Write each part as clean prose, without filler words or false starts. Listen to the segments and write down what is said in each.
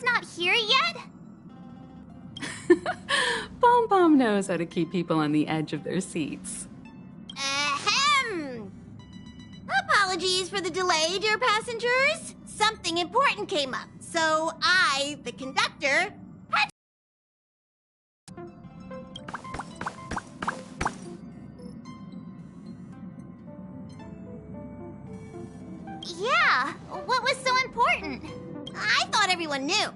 Pom-pom's not here yet? Pom-pom knows how to keep people on the edge of their seats. Ahem! Apologies for the delay, dear passengers. Something important came up, so I, the conductor, had... Yeah, what was so important? I thought everyone knew.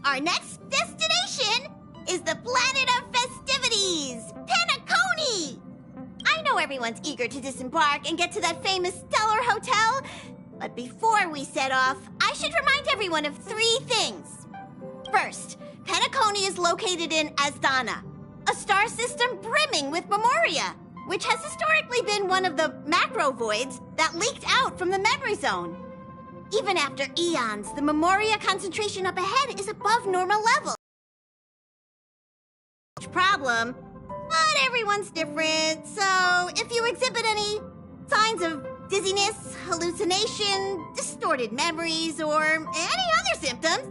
Our next destination is the planet of festivities, Penacony! I know everyone's eager to disembark and get to that famous stellar hotel, but before we set off, I should remind everyone of 3 things. First, Penacony is located in Asdana, a star system brimming with Memoria, which has historically been one of the macro voids that leaked out from the memory zone. Even after eons, the Memoria concentration up ahead is above normal levels. Problem, but everyone's different, so if you exhibit any signs of dizziness, hallucination, distorted memories, or any other symptoms,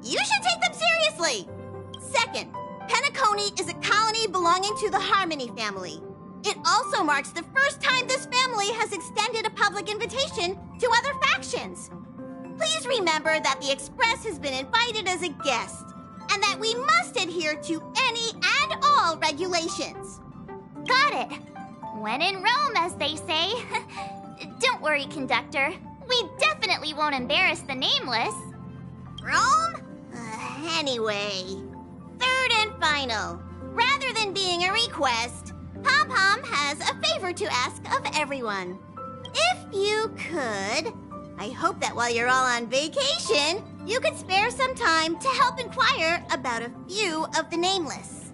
you should take them seriously. Second, Penacony is a colony belonging to the Harmony family. It also marks the first time this family has extended a public invitation to other factions. Please remember that the Express has been invited as a guest, and that we must adhere to any and all regulations. Got it. When in Rome, as they say. Don't worry, conductor. We definitely won't embarrass the nameless. Rome? Anyway, third and final. Rather than being a request, Pom-pom has a favor to ask of everyone. If you could, I hope that while you're all on vacation, you could spare some time to help inquire about a few of the nameless.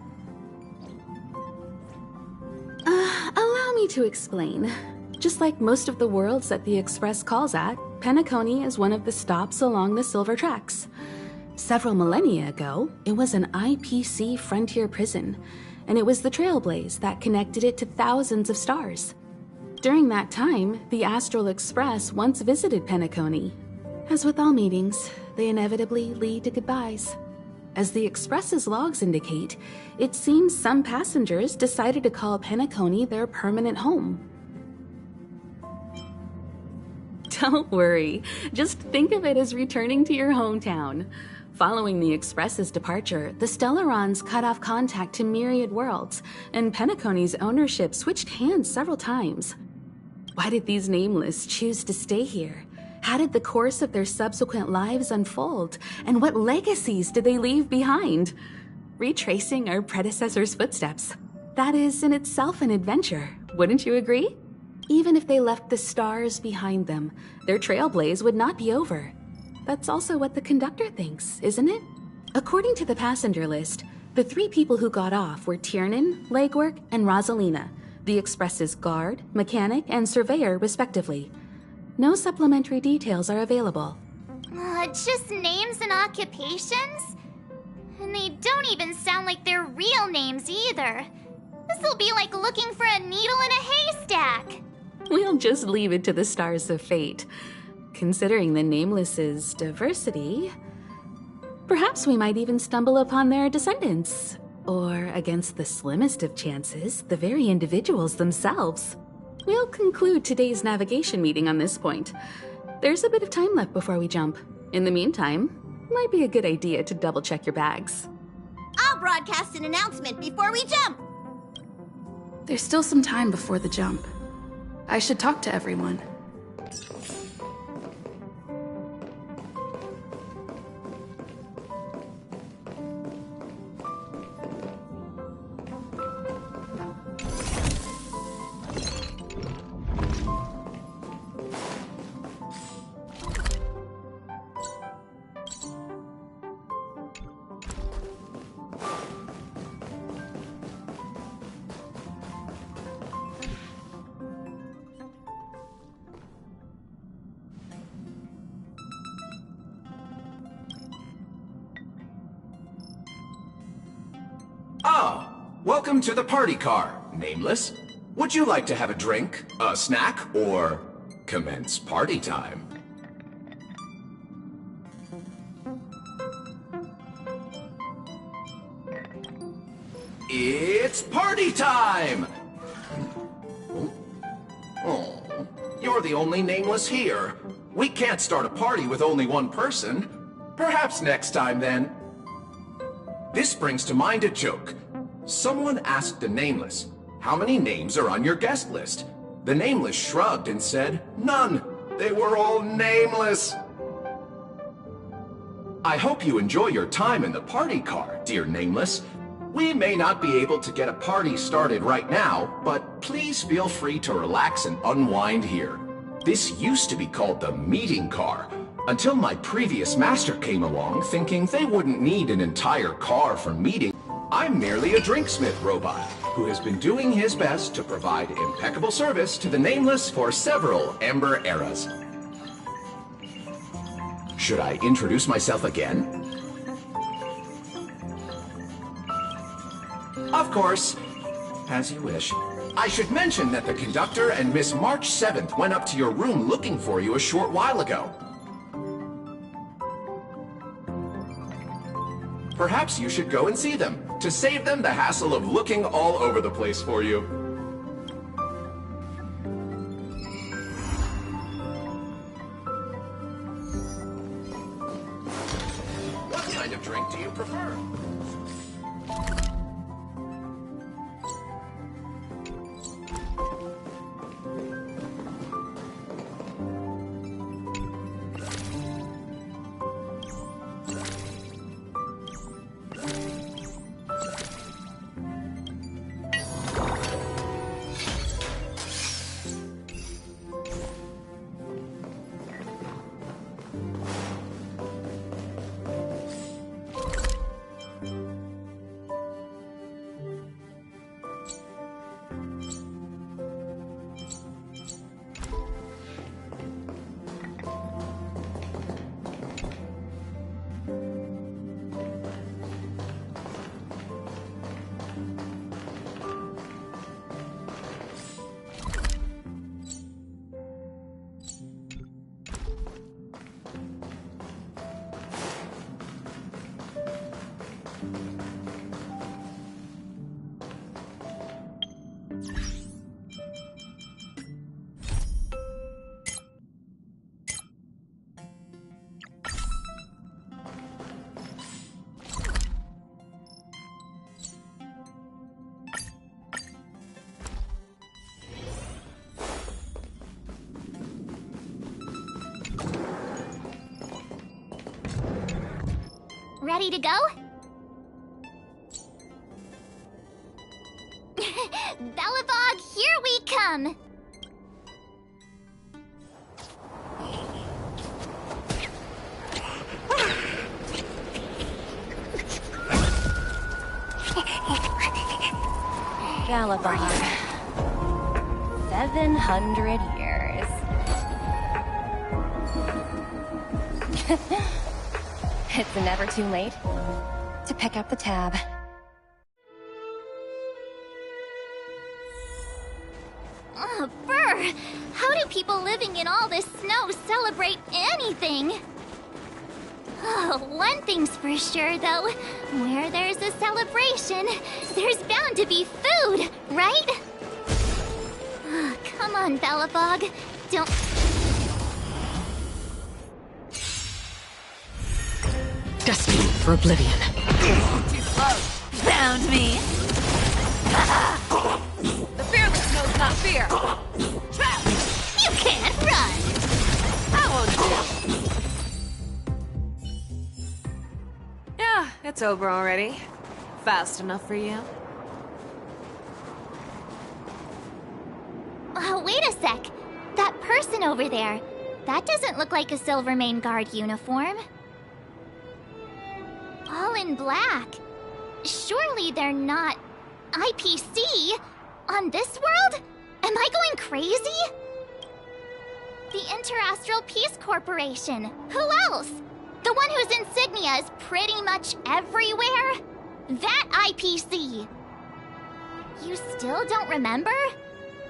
Allow me to explain. Just like most of the worlds that the Express calls at, Penacony is one of the stops along the Silver Tracks. Several millennia ago, it was an IPC frontier prison, and it was the Trailblaze that connected it to thousands of stars. During that time, the Astral Express once visited Penacony. As with all meetings, they inevitably lead to goodbyes. As the Express's logs indicate, it seems some passengers decided to call Penacony their permanent home. Don't worry, just think of it as returning to your hometown. Following the Express's departure, the Stellarons cut off contact to myriad worlds, and Penacony's ownership switched hands several times. Why did these nameless choose to stay here? How did the course of their subsequent lives unfold? And what legacies did they leave behind? Retracing our predecessors' footsteps. That is in itself an adventure, wouldn't you agree? Even if they left the stars behind them, their trailblaze would not be over. That's also what the conductor thinks, isn't it? According to the passenger list, the 3 people who got off were Tiernan, Legwork, and Rosalina, the Express's guard, mechanic, and surveyor, respectively. No supplementary details are available. Just names and occupations? And they don't even sound like their real names either. This'll be like looking for a needle in a haystack. We'll just leave it to the stars of fate. Considering the Nameless's diversity, perhaps we might even stumble upon their descendants. Or, against the slimmest of chances, the very individuals themselves. We'll conclude today's navigation meeting on this point. There's a bit of time left before we jump. In the meantime, might be a good idea to double-check your bags. I'll broadcast an announcement before we jump. There's still some time before the jump. I should talk to everyone. Welcome to the party car, Nameless. Would you like to have a drink, a snack, or commence party time? It's party time! Oh, you're the only nameless here. We can't start a party with only one person. Perhaps next time, then. This brings to mind a joke. Someone asked the nameless, "How many names are on your guest list?" The nameless shrugged and said, "None. They were all nameless." I hope you enjoy your time in the party car, dear nameless. We may not be able to get a party started right now, but please feel free to relax and unwind here. This used to be called the meeting car, until my previous master came along thinking they wouldn't need an entire car for meeting. I'm merely a drinksmith robot, who has been doing his best to provide impeccable service to the nameless for several Ember eras. Should I introduce myself again? Of course. As you wish. I should mention that the conductor and Miss March 7th went up to your room looking for you a short while ago. Perhaps you should go and see them, to save them the hassle of looking all over the place for you. What kind of drink do you prefer? Ready to go? Belobog, here we come! Belobog. 700 years. It's never too late to pick up the tab. Oh, Brr! How do people living in all this snow celebrate anything? Oh, one thing's for sure, though. Where there's a celebration, there's bound to be food, right? Oh, come on, Belobog. Don't... Destiny for oblivion. Too close. Found me. The fearless knows not fear. Trap! You can't run! I won't do. Yeah, it's over already. Fast enough for you? Oh, wait a sec. That person over there. That doesn't look like a Silvermane Guard uniform. All in black. Surely they're not IPC on this world? Am I going crazy? The Interastral Peace Corporation. Who else? The one whose insignia is pretty much everywhere? That IPC. You still don't remember?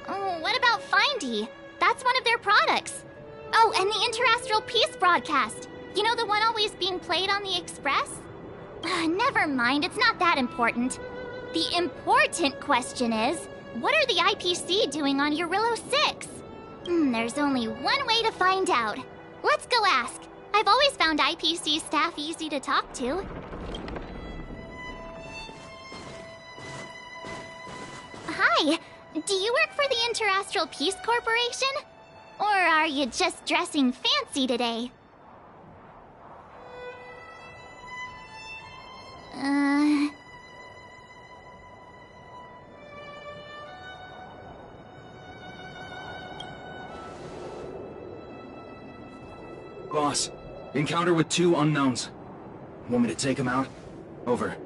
Oh, what about Findy? That's one of their products. Oh, and the Interastral Peace broadcast. You know, the one always being played on the Express? Never mind, it's not that important. The important question is, what are the IPC doing on Eurillo 6? There's only one way to find out. Let's go ask. I've always found IPC staff easy to talk to. Hi, do you work for the Interastral Peace Corporation? Or are you just dressing fancy today? Boss, encounter with 2 unknowns. Want me to take them out? Over.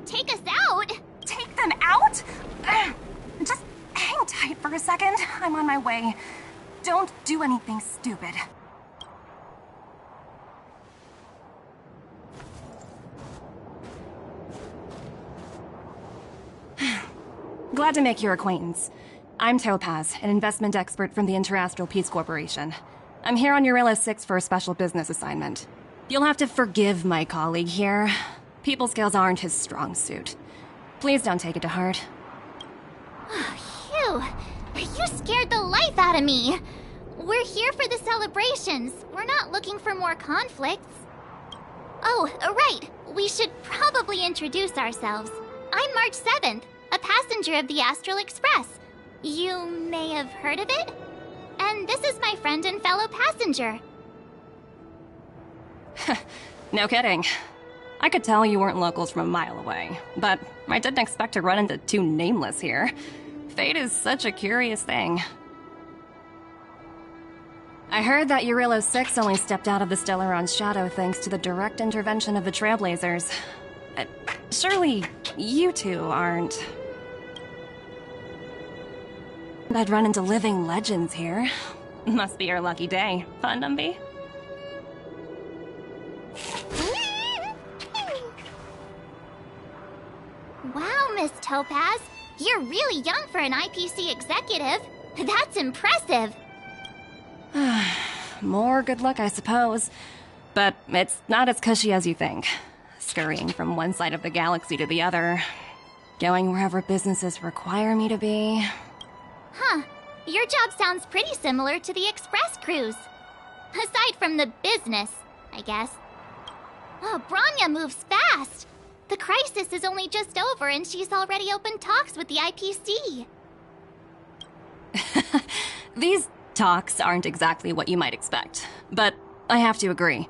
Take us out? Take them out? Just hang tight for a second. I'm on my way. Don't do anything stupid. Glad to make your acquaintance. I'm Topaz, an investment expert from the Interastral Peace Corporation. I'm here on Eurillo 6 for a special business assignment. You'll have to forgive my colleague here. People skills aren't his strong suit. Please don't take it to heart. Phew! You scared the life out of me! We're here for the celebrations. We're not looking for more conflicts. Oh, right. We should probably introduce ourselves. I'm March 7th, a passenger of the Astral Express. You may have heard of it? And this is my friend and fellow passenger. No kidding. I could tell you weren't locals from a mile away, but I didn't expect to run into 2 nameless here. Fate is such a curious thing. I heard that Eurillo 6 only stepped out of the Stellaron's shadow thanks to the direct intervention of the Trailblazers. Surely you 2 aren't... I'd run into living legends here. Must be your lucky day, fun, Numby? Wow, Miss Topaz. You're really young for an IPC executive. That's impressive. More good luck, I suppose. But it's not as cushy as you think. Scurrying from one side of the galaxy to the other. Going wherever businesses require me to be. Huh. Your job sounds pretty similar to the Express cruise. Aside from the business, I guess. Oh, Branya moves fast. The crisis is only just over and she's already opened talks with the IPC. These talks aren't exactly what you might expect. But I have to agree.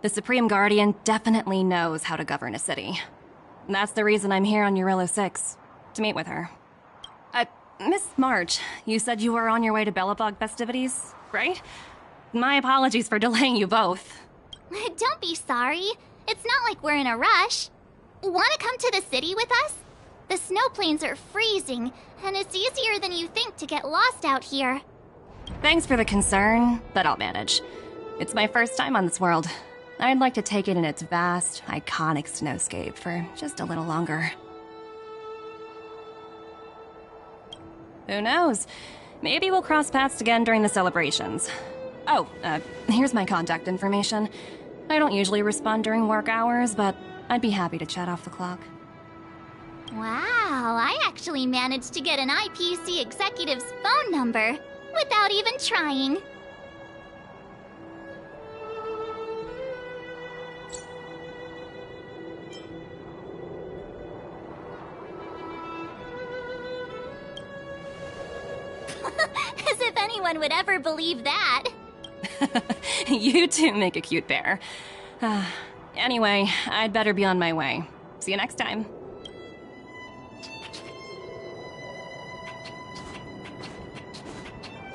The Supreme Guardian definitely knows how to govern a city. That's the reason I'm here on Eurillo 6, to meet with her. Miss March, you said you were on your way to Belobog festivities, right? My apologies for delaying you both. Don't be sorry. It's not like we're in a rush. Want to come to the city with us? The snow plains are freezing, and it's easier than you think to get lost out here. Thanks for the concern, but I'll manage. It's my first time on this world. I'd like to take it in its vast, iconic snowscape for just a little longer. Who knows? Maybe we'll cross paths again during the celebrations. Oh, here's my contact information. I don't usually respond during work hours, but I'd be happy to chat off the clock. Wow, I actually managed to get an IPC executive's phone number without even trying. As if anyone would ever believe that. You two make a cute pair. Anyway, I'd better be on my way. See you next time.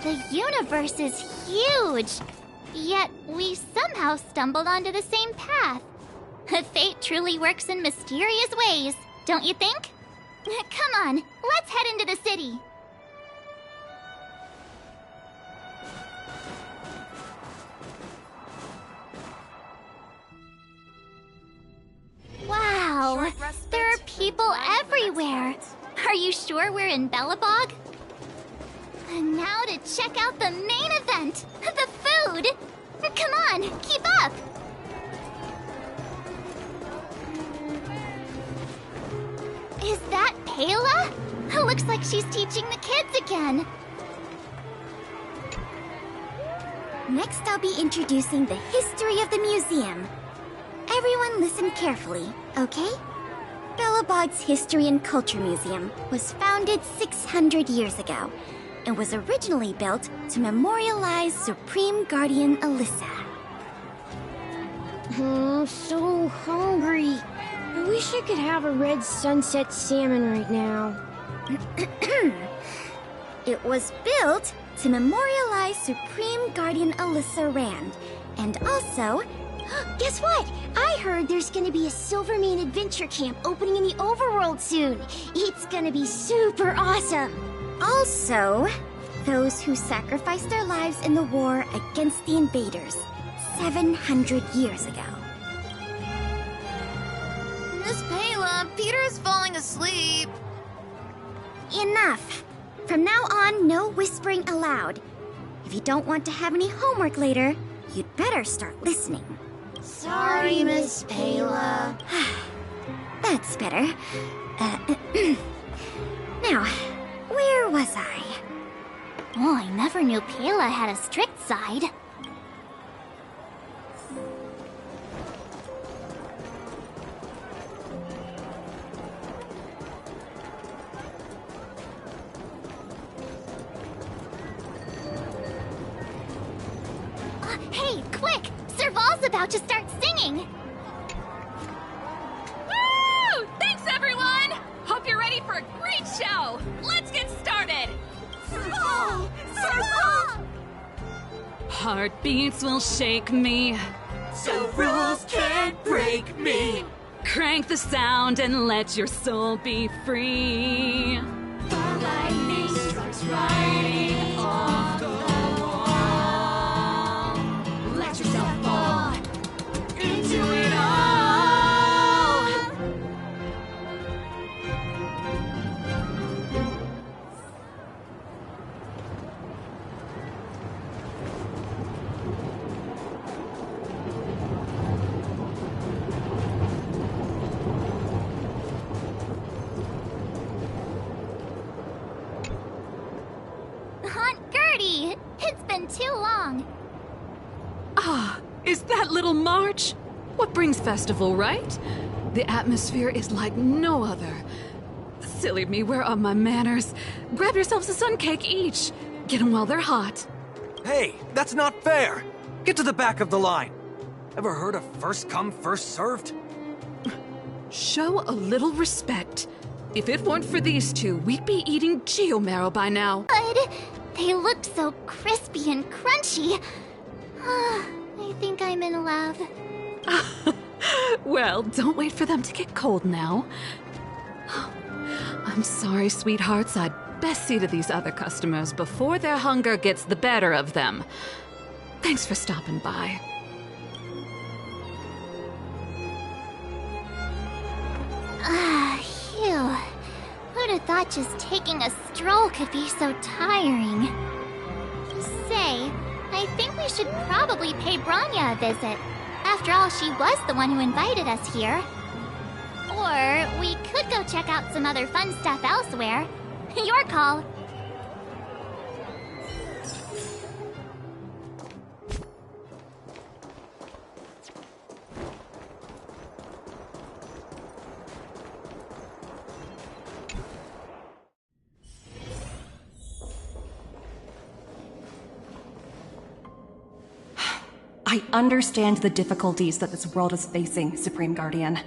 The universe is huge, yet we somehow stumbled onto the same path. Fate truly works in mysterious ways, don't you think? Come on, let's head into the city. Wow, there are people everywhere. Are you sure we're in Belobog? And now to check out the main event, the food. Come on, keep up. Is that Pela? Looks like she's teaching the kids again. Next, I'll be introducing the history of the museum. Everyone listen carefully, okay? Belobog's History and Culture Museum was founded 600 years ago and was originally built to memorialize Supreme Guardian Alyssa. I'm so hungry. I wish I could have a red sunset salmon right now. It was built to memorialize Supreme Guardian Alyssa Rand, and also... Guess what? I heard there's gonna be a Silvermane adventure camp opening in the overworld soon. It's gonna be super awesome. Also, those who sacrificed their lives in the war against the invaders 700 years ago. Miss Pela, Peter's falling asleep. Enough! From now on, no whispering aloud. If you don't want to have any homework later, you'd better start listening. Sorry, Miss Pela. That's better. Now, where was I? Oh, I never knew Pela had a strict side. Hey, quick! Serval's about to start singing! Woo! Thanks, everyone! Hope you're ready for a great show! Let's get started! Serval! Serval! Heartbeats will shake me. So rules can't break me. Crank the sound and let your soul be free. The lightning strikes right off the wall. Let yourself fall into it all. Aunt Gertie! It's been too long. Ah, is that little March? What brings festival, right? The atmosphere is like no other. Silly me, where are my manners? Grab yourselves a sun cake each. Get them while they're hot. Hey, that's not fair! Get to the back of the line! Ever heard of first come, first served? Show a little respect. If it weren't for these two, we'd be eating geomarrow by now. But they look so crispy and crunchy. I think I'm in love. Well, don't wait for them to get cold now. I'm sorry, sweethearts. I'd best see to these other customers before their hunger gets the better of them. Thanks for stopping by. Phew. Who'd have thought just taking a stroll could be so tiring? Say, I think we should probably pay Branya a visit. After all, she was the one who invited us here. Or we could go check out some other fun stuff elsewhere. Your call. I understand the difficulties that this world is facing, Supreme Guardian.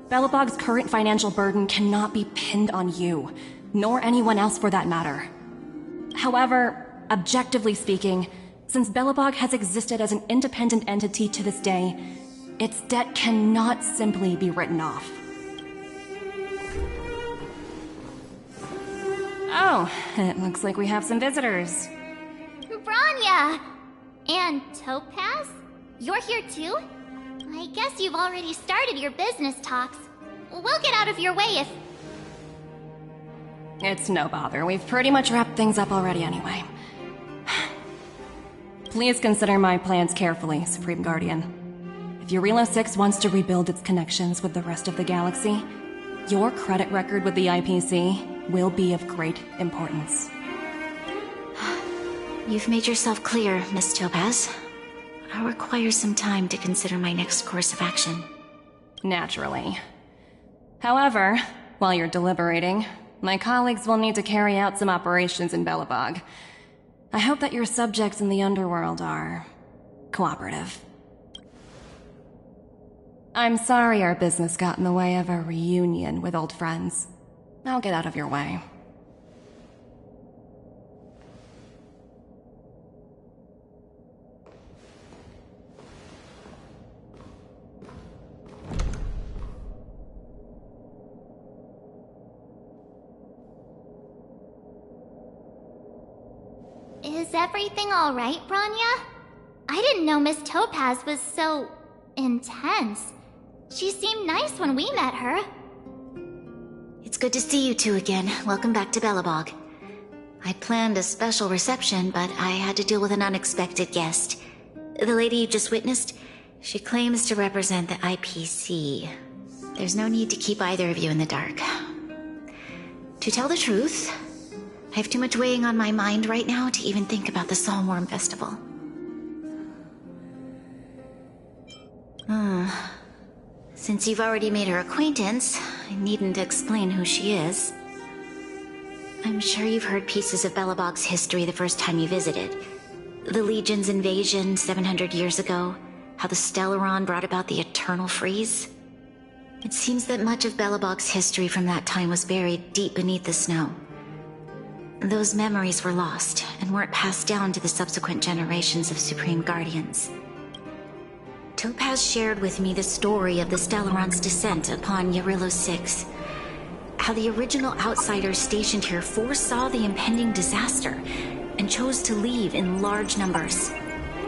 Belobog's current financial burden cannot be pinned on you, nor anyone else for that matter. However, objectively speaking, since Belobog has existed as an independent entity to this day, its debt cannot simply be written off. Oh, it looks like we have some visitors. Branya! And Topaz? You're here too? I guess you've already started your business talks. We'll get out of your way if... It's no bother. We've pretty much wrapped things up already anyway. Please consider my plans carefully, Supreme Guardian. If Eurilo 6 wants to rebuild its connections with the rest of the galaxy, Your credit record with the IPC will be of great importance. You've made yourself clear, Miss Topaz. I'll require some time to consider my next course of action. Naturally. However, while you're deliberating, my colleagues will need to carry out some operations in Belobog. I hope that your subjects in the underworld are cooperative. I'm sorry our business got in the way of a reunion with old friends. I'll get out of your way. Is everything all right, Bronya? I didn't know Miss Topaz was so intense. She seemed nice when we met her. It's good to see you two again. Welcome back to Belobog. I'd planned a special reception, but I had to deal with an unexpected guest. The lady you just witnessed, she claims to represent the IPC. There's no need to keep either of you in the dark. To tell the truth, I have too much weighing on my mind right now to even think about the Saltworm Festival. Since you've already made her acquaintance, I needn't explain who she is. I'm sure you've heard pieces of Belobog's history the first time you visited. The Legion's invasion 700 years ago, how the Stellaron brought about the Eternal Freeze. It seems that much of Belobog's history from that time was buried deep beneath the snow. Those memories were lost and weren't passed down to the subsequent generations of Supreme Guardians. Topaz shared with me the story of the Stellaron's descent upon Yarillo 6. How the original outsiders stationed here foresaw the impending disaster and chose to leave in large numbers.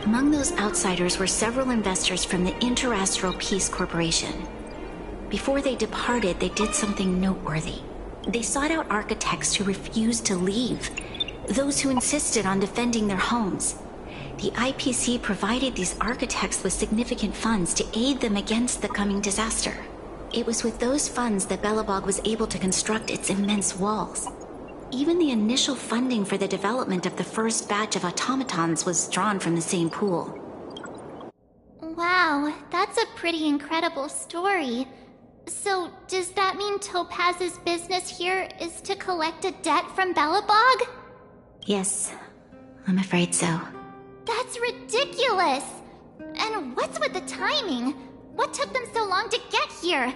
Among those outsiders were several investors from the Interastral Peace Corporation. Before they departed, they did something noteworthy. They sought out architects who refused to leave, those who insisted on defending their homes. The IPC provided these architects with significant funds to aid them against the coming disaster. It was with those funds that Belobog was able to construct its immense walls. Even the initial funding for the development of the first batch of automatons was drawn from the same pool. Wow, that's a pretty incredible story. So, does that mean Topaz's business here is to collect a debt from Belobog? Yes, I'm afraid so. That's ridiculous! And what's with the timing? What took them so long to get here?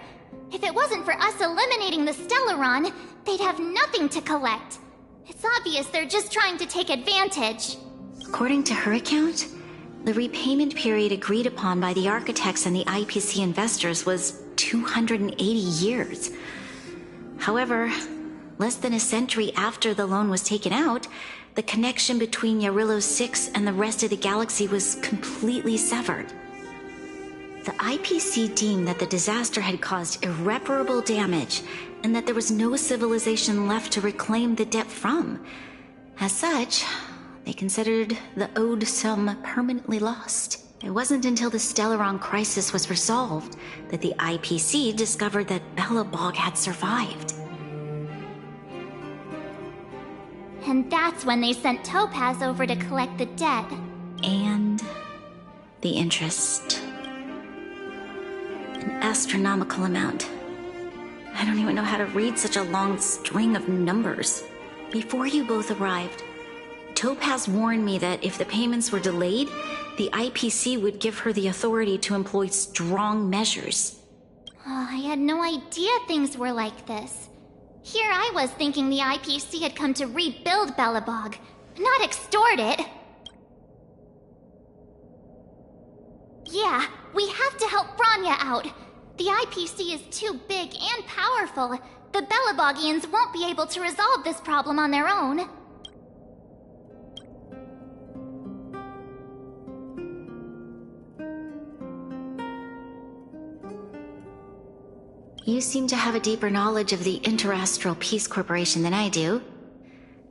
If it wasn't for us eliminating the Stellaron, they'd have nothing to collect. It's obvious they're just trying to take advantage. According to her account, the repayment period agreed upon by the architects and the IPC investors was 280 years. However, less than a century after the loan was taken out, the connection between Yarillo 6 and the rest of the galaxy was completely severed. The IPC deemed that the disaster had caused irreparable damage and that there was no civilization left to reclaim the debt from. As such, they considered the owed sum permanently lost. It wasn't until the Stellaron crisis was resolved that the IPC discovered that Belobog had survived. And that's when they sent Topaz over to collect the debt. And the interest. An astronomical amount. I don't even know how to read such a long string of numbers. Before you both arrived, Topaz warned me that if the payments were delayed, the IPC would give her the authority to employ strong measures. Oh, I had no idea things were like this. Here I was thinking the IPC had come to rebuild Belobog, not extort it. Yeah, we have to help Bronya out. The IPC is too big and powerful. The Belobogians won't be able to resolve this problem on their own. You seem to have a deeper knowledge of the Interastral Peace Corporation than I do.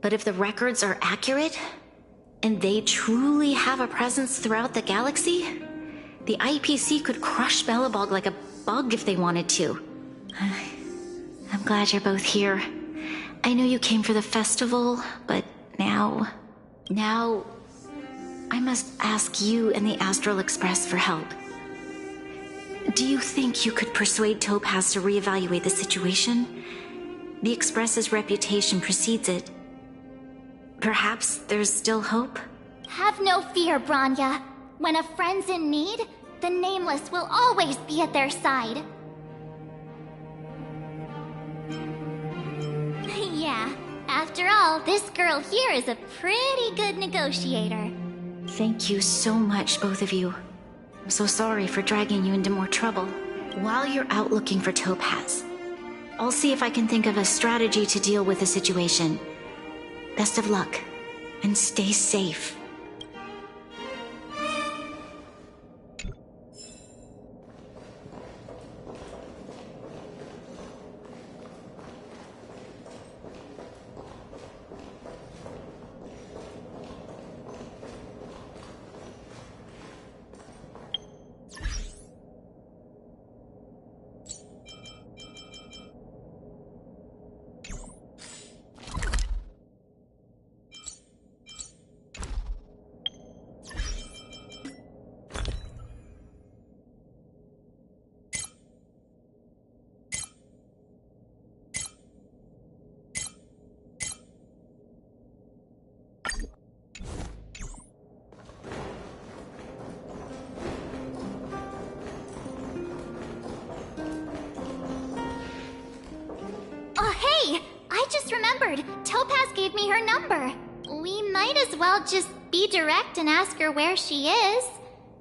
But if the records are accurate, and they truly have a presence throughout the galaxy, the IPC could crush Belobog like a bug if they wanted to. I'm glad you're both here. I know you came for the festival, but now I must ask you and the Astral Express for help. Do you think you could persuade Topaz to reevaluate the situation? The Express's reputation precedes it. Perhaps there's still hope? Have no fear, Branya. When a friend's in need, the Nameless will always be at their side. Yeah, after all, this girl here is a pretty good negotiator. Thank you so much, both of you. I'm so sorry for dragging you into more trouble. While you're out looking for Topaz, I'll see if I can think of a strategy to deal with the situation. Best of luck, and stay safe. Topaz gave me her number. We might as well just be direct and ask her where she is.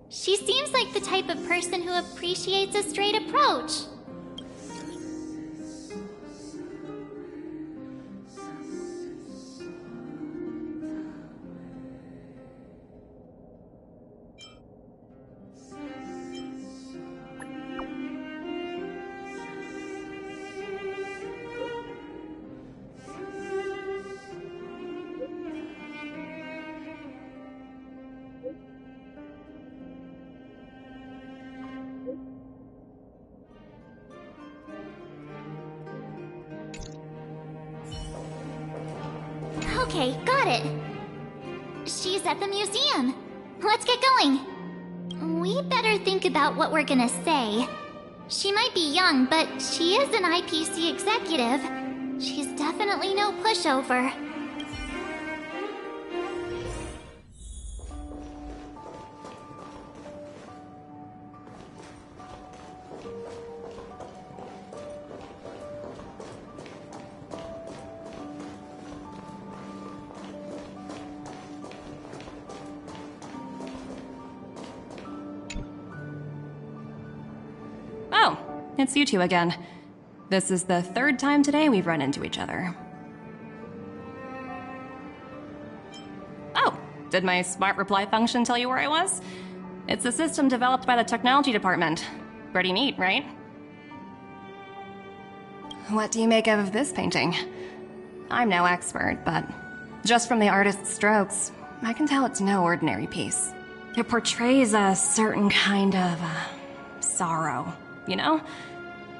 She seems like the type of person who appreciates a straight approach. Okay, got it. She's at the museum. Let's get going. We better think about what we're gonna say. She might be young, but she is an IPC executive. She's definitely no pushover. It's you two again. This is the third time today we've run into each other. Oh, did my smart reply function tell you where I was? It's a system developed by the technology department. Pretty neat, right? What do you make of this painting? I'm no expert, but just from the artist's strokes, I can tell it's no ordinary piece. It portrays a certain kind of sorrow, you know?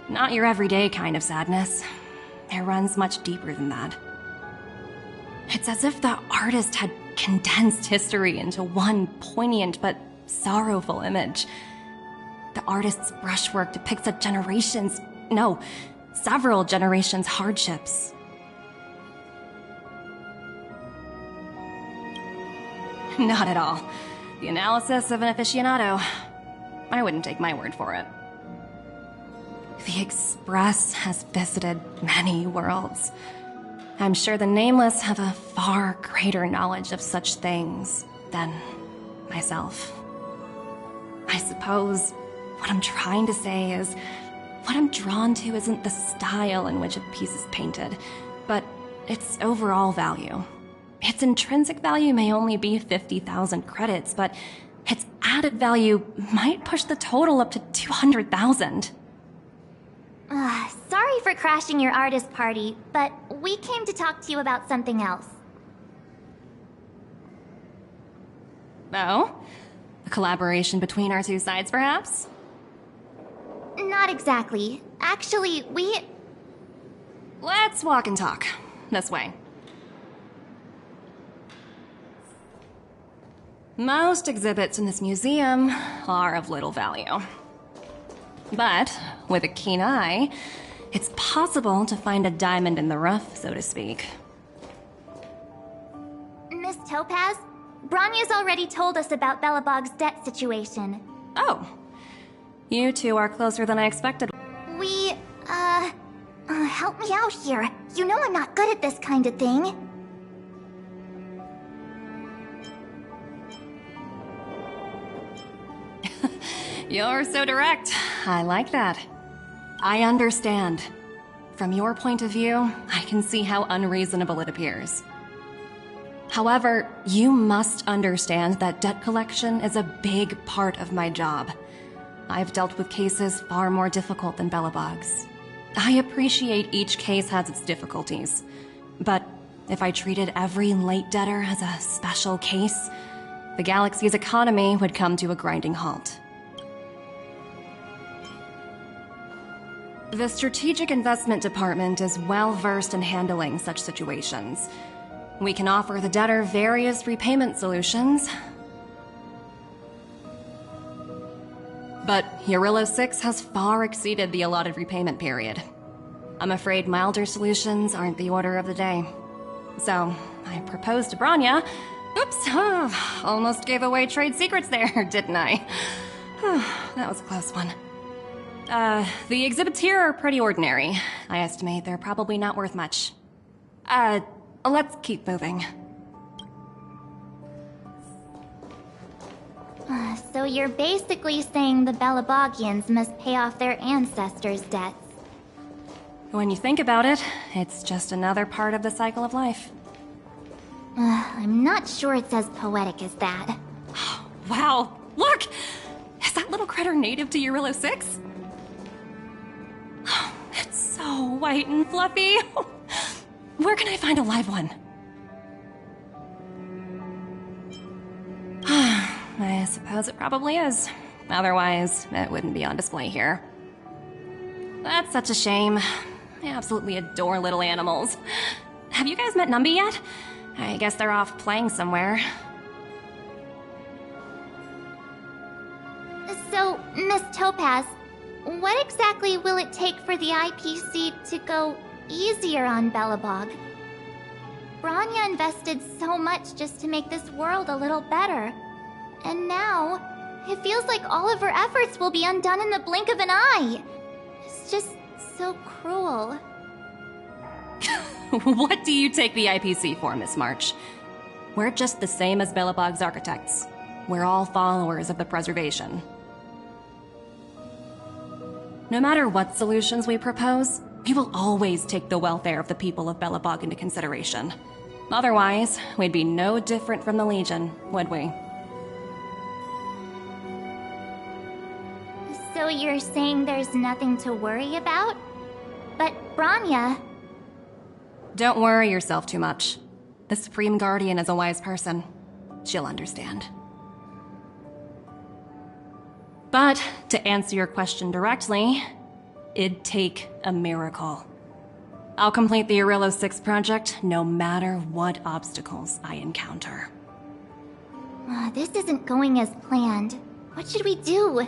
Not your everyday kind of sadness. It runs much deeper than that. It's as if the artist had condensed history into one poignant but sorrowful image. The artist's brushwork depicts several generations' hardships. Not at all. The analysis of an aficionado. I wouldn't take my word for it. The Express has visited many worlds. I'm sure the Nameless have a far greater knowledge of such things than myself. I suppose what I'm trying to say is, what I'm drawn to isn't the style in which a piece is painted, but its overall value. Its intrinsic value may only be 50,000 credits, but its added value might push the total up to 200,000. Sorry for crashing your artist party, but we came to talk to you about something else. Oh? A collaboration between our two sides, perhaps? Not exactly. Actually, let's walk and talk. This way. Most exhibits in this museum are of little value. But with a keen eye, it's possible to find a diamond in the rough, so to speak. Miss Topaz, Bronya's already told us about Belobog's debt situation. Oh. You two are closer than I expected. Help me out here. You know I'm not good at this kind of thing. You're so direct. I like that. I understand. From your point of view, I can see how unreasonable it appears. However, you must understand that debt collection is a big part of my job. I've dealt with cases far more difficult than Belobog's. I appreciate each case has its difficulties, but if I treated every late debtor as a special case, the galaxy's economy would come to a grinding halt. The Strategic Investment Department is well versed in handling such situations. We can offer the debtor various repayment solutions. But Eurillo 6 has far exceeded the allotted repayment period. I'm afraid milder solutions aren't the order of the day. So, I proposed to Bronya. Oops, almost gave away trade secrets there, didn't I? That was a close one. The exhibits here are pretty ordinary. I estimate they're probably not worth much. Let's keep moving. So you're basically saying the Belobogians must pay off their ancestors' debts. When you think about it, it's just another part of the cycle of life. I'm not sure it's as poetic as that. Wow, look! Is that little critter native to Eurillo 6? It's so white and fluffy. Where can I find a live one? I suppose it probably is. Otherwise, it wouldn't be on display here. That's such a shame. I absolutely adore little animals. Have you guys met Numby yet? I guess they're off playing somewhere. So, Miss Topaz, what exactly will it take for the IPC to go easier on Belobog? Bronya invested so much just to make this world a little better. And now, it feels like all of her efforts will be undone in the blink of an eye. It's just so cruel. What do you take the IPC for, Miss March? We're just the same as Belobog's architects. We're all followers of the preservation. No matter what solutions we propose, we will always take the welfare of the people of Belobog into consideration. Otherwise, we'd be no different from the Legion, would we? So you're saying there's nothing to worry about? But Bronya... Don't worry yourself too much. The Supreme Guardian is a wise person. She'll understand. But, to answer your question directly, it'd take a miracle. I'll complete the Eurillo 6 project no matter what obstacles I encounter. This isn't going as planned. What should we do?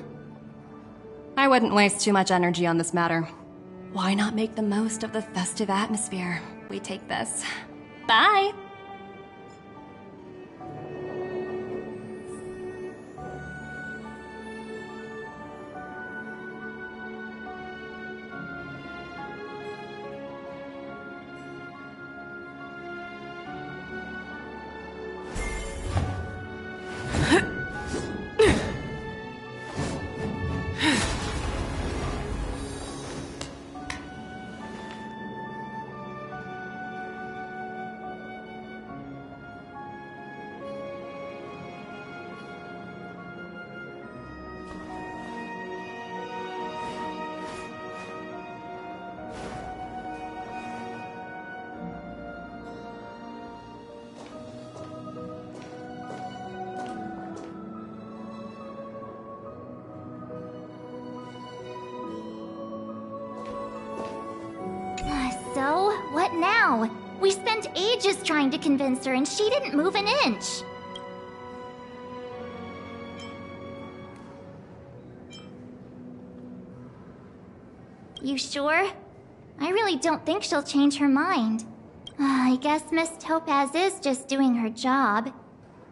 I wouldn't waste too much energy on this matter. Why not make the most of the festive atmosphere? We take this. Bye! now. We spent ages trying to convince her and she didn't move an inch. You sure? I really don't think she'll change her mind. I guess Miss Topaz is just doing her job.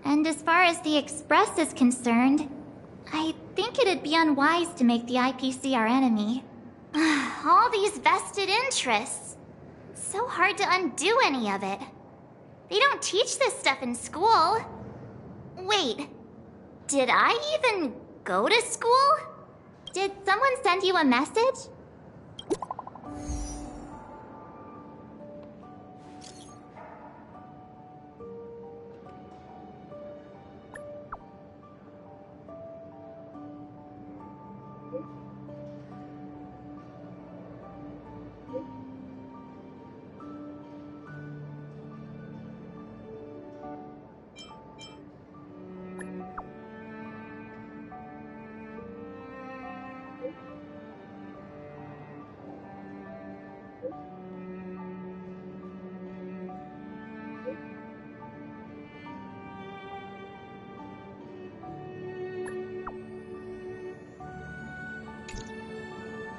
And as far as the Express is concerned, I think it'd be unwise to make the IPC our enemy. All these vested interests. So hard to undo any of it. They don't teach this stuff in school. Wait, did I even go to school? Did someone send you a message?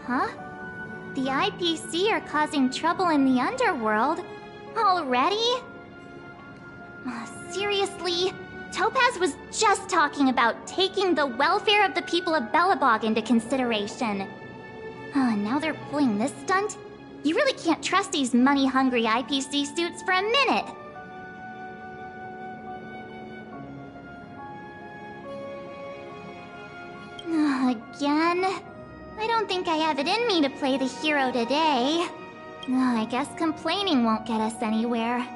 Huh? The IPC are causing trouble in the underworld? Already? Seriously? Topaz was just talking about taking the welfare of the people of Belobog into consideration. Now they're pulling this stunt? You really can't trust these money-hungry IPC suits for a minute. Again? I don't think I have it in me to play the hero today. I guess complaining won't get us anywhere.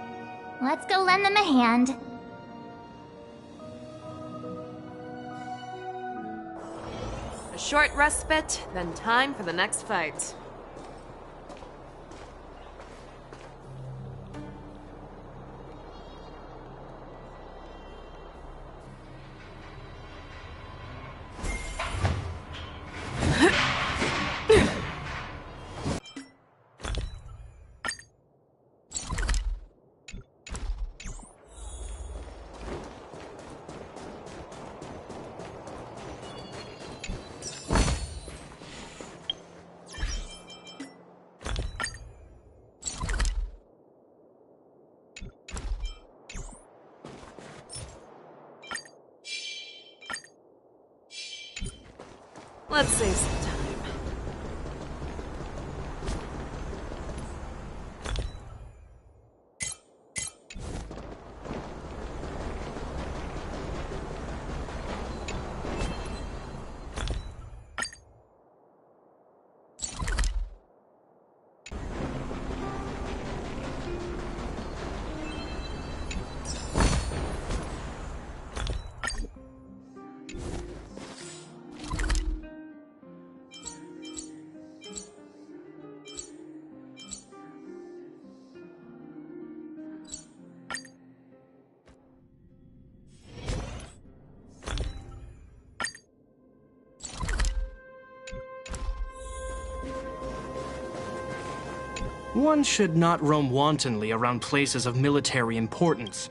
Let's go lend them a hand. A short respite, then time for the next fight. Let's save some time. One should not roam wantonly around places of military importance.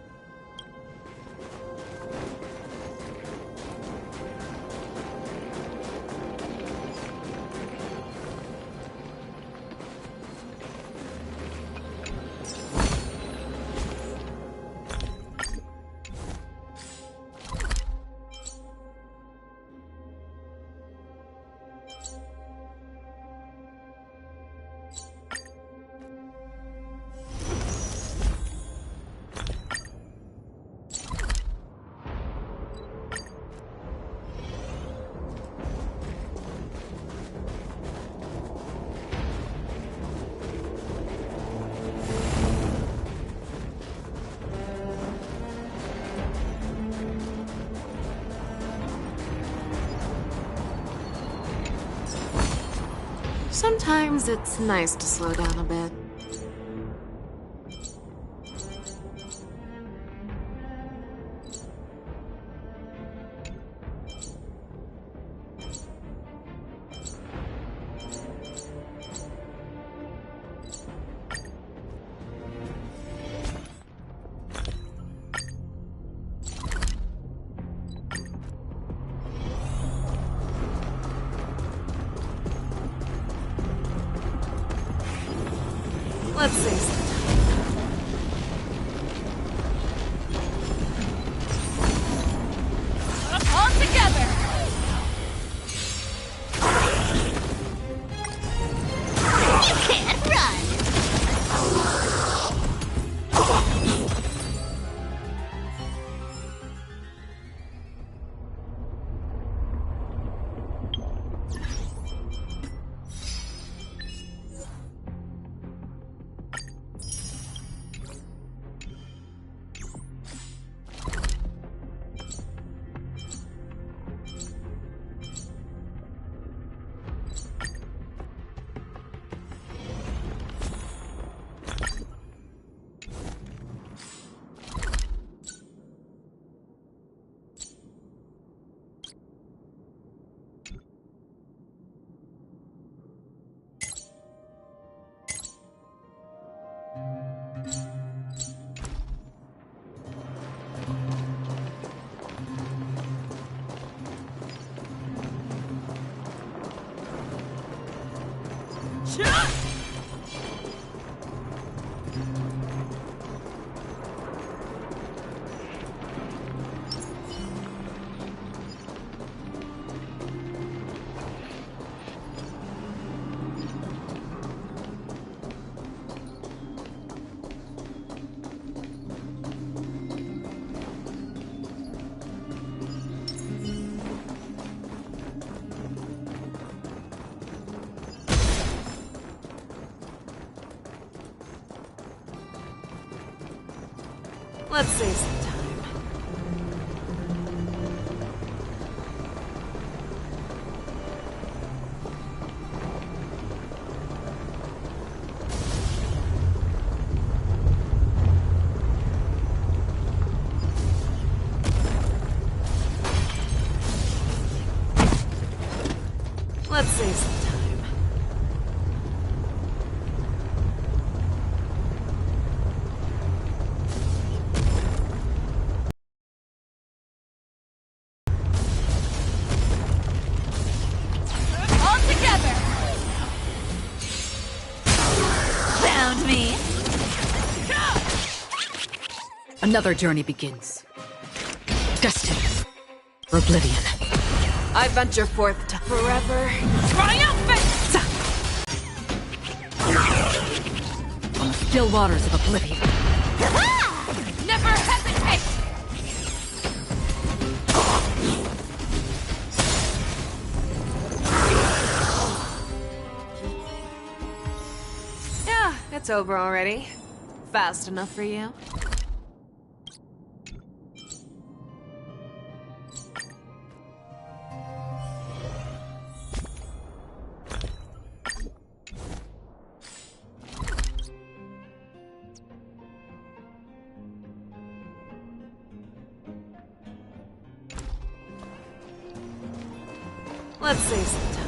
Sometimes it's nice to slow down a bit. Let's save some time. Let's save some time. All together! Found me! Another journey begins. Destined for oblivion. I venture forth to forever triumphant! On the still waters of oblivion. Never hesitate! Yeah, it's over already. Fast enough for you? Let's save some time.